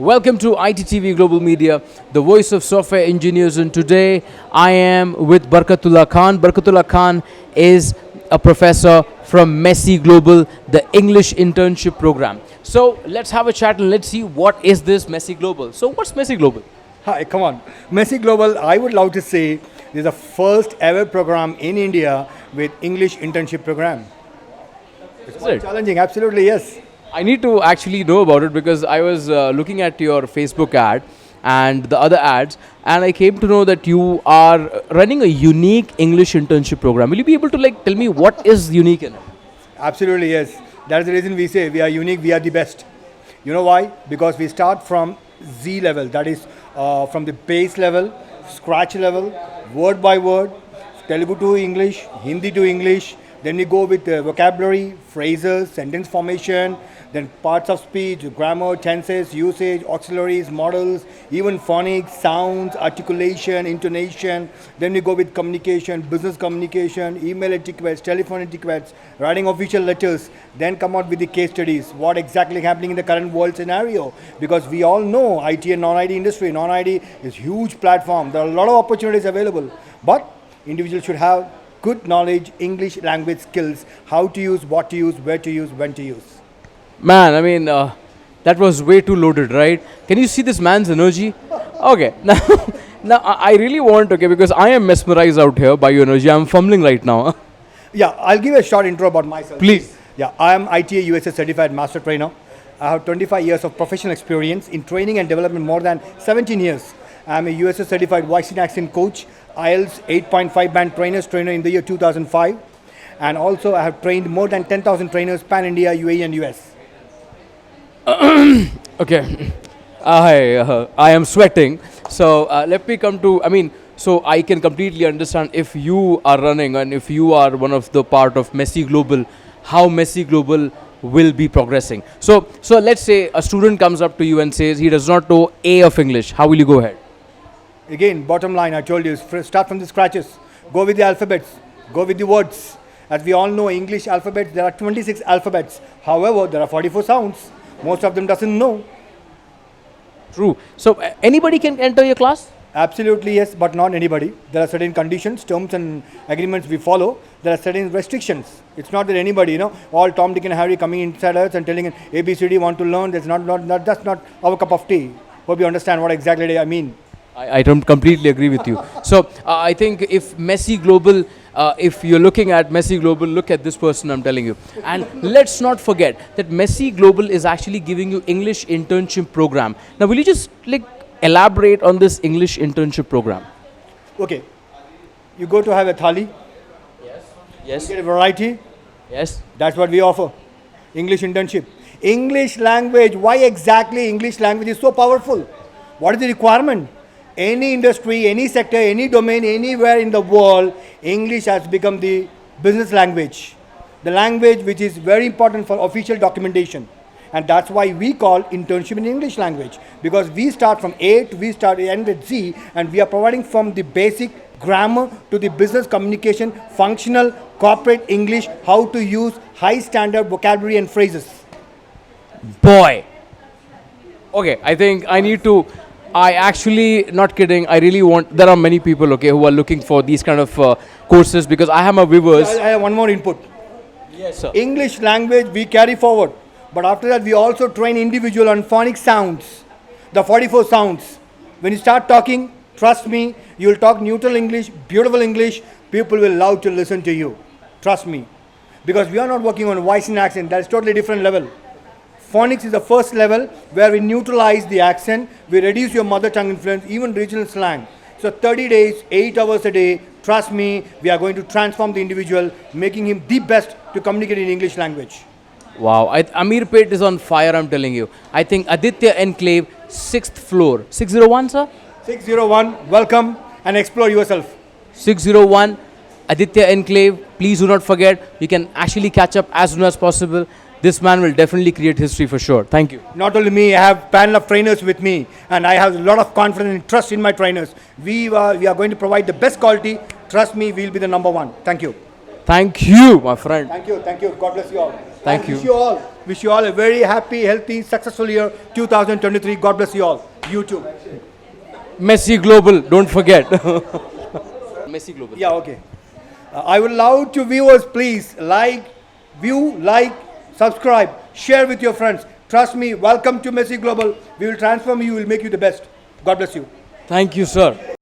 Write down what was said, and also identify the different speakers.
Speaker 1: Welcome to ITTV Global Media, the voice of software engineers. And today I am with Barkatullah Khan. Barkatullah Khan is a professor from Messi Global, the English internship program. So let's have a chat and let's see what is this Messi Global. So what's Messi Global?
Speaker 2: Hi, come on. Messi Global, I would love to say, this is the first ever program in India with English internship program. It's quite challenging, absolutely, yes.
Speaker 1: I need to actually know about it because I was looking at your Facebook ad and the other ads, and I came to know that you are running a unique English internship program. Will you be able to tell me what is unique in it?
Speaker 2: Absolutely, yes. That's the reason we say we are unique, we are the best. You know why? Because we start from Z level, that is from the base level, scratch level, word by word, Telugu to English, Hindi to English. Then we go with vocabulary, phrases, sentence formation, then parts of speech, grammar, tenses, usage, auxiliaries, models, even phonics, sounds, articulation, intonation. Then we go with communication, business communication, email etiquettes, telephone etiquettes, writing official letters. Then come out with the case studies, what exactly happening in the current world scenario. Because we all know IT and non-IT industry. Non-IT is huge platform. There are a lot of opportunities available. But individuals should have good knowledge, English language skills, how to use, what to use, where to use, when to use.
Speaker 1: Man, I mean, that was way too loaded, right? Can you see this man's energy? Okay, now I really want, because I am mesmerized out here by your energy. I'm fumbling right now.
Speaker 2: Yeah, I'll give a short intro about myself.
Speaker 1: Please.
Speaker 2: Yeah, I am ITA USA certified master trainer. I have 25 years of professional experience in training and development, more than 17 years. I'm a USA certified voice and accent coach, IELTS 8.5 band trainer in the year 2005. And also I have trained more than 10,000 trainers pan-India, UAE and US.
Speaker 1: Okay, I am sweating. So let me come to, so I can completely understand if you are running and if you are one of the part of Messi Global, how Messi Global will be progressing. So let's say a student comes up to you and says he does not know A of English. How will you go ahead?
Speaker 2: Again, bottom line, I told you, start from the scratches. Go with the alphabets. Go with the words. As we all know, English alphabets, there are 26 alphabets. However, there are 44 sounds. Most of them doesn't know.
Speaker 1: True. So anybody can enter your class?
Speaker 2: Absolutely, yes, but not anybody. There are certain conditions, terms and agreements we follow. There are certain restrictions. It's not that anybody, all Tom, Dick and Harry coming inside us and telling ABCD want to learn. That's not our cup of tea. Hope you understand what exactly I mean.
Speaker 1: I don't completely agree with you. So I think if Messi Global, if you're looking at Messi Global, look at this person I'm telling you. And let's not forget that Messi Global is actually giving you English internship program. Now, will you just elaborate on this English internship program?
Speaker 2: Okay. You go to have a thali.
Speaker 1: Yes.
Speaker 2: You get a variety.
Speaker 1: Yes.
Speaker 2: That's what we offer. English internship. English language. Why exactly English language is so powerful? What is the requirement? Any industry, any sector, any domain, anywhere in the world, English has become the business language. The language which is very important for official documentation. And that's why we call internship in English language. Because we start from A to we start end at Z, and we are providing from the basic grammar to the business communication, functional, corporate English, how to use high standard vocabulary and phrases.
Speaker 1: Boy. Okay, I think I actually, not kidding, I really want, there are many people, who are looking for these kind of courses because I have my viewers.
Speaker 2: I have one more input.
Speaker 1: Yes, sir.
Speaker 2: English language we carry forward. But after that, we also train individual on phonic sounds, the 44 sounds. When you start talking, trust me, you will talk neutral English, beautiful English. People will love to listen to you. Trust me. Because we are not working on voice and accent. That's totally different level. Phonics is the first level where we neutralize the accent. We reduce your mother tongue influence, even regional slang. So 30 days, 8 hours a day. Trust me, we are going to transform the individual, making him the best to communicate in English language.
Speaker 1: Wow, Amirpet is on fire, I'm telling you. I think Aditya Enclave, 6th floor. 601, sir?
Speaker 2: 601, welcome and explore yourself.
Speaker 1: 601, Aditya Enclave. Please do not forget, you can actually catch up as soon as possible. This man will definitely create history for sure. Thank you.
Speaker 2: Not only me, I have panel of trainers with me, and I have a lot of confidence and trust in my trainers. We are going to provide the best quality. Trust me, we'll be the number one. Thank you.
Speaker 1: Thank you, my friend.
Speaker 2: Thank you. God bless you all.
Speaker 1: Thank
Speaker 2: And
Speaker 1: you.
Speaker 2: wish you all a very happy, healthy, successful year 2023. God bless you all. You too.
Speaker 1: Messi Global, don't forget. Messi Global.
Speaker 2: Yeah, okay. I would love to viewers, please like, subscribe, share with your friends. Trust me, welcome to Messi Global. We will transform you, we will make you the best. God bless you.
Speaker 1: Thank you, sir.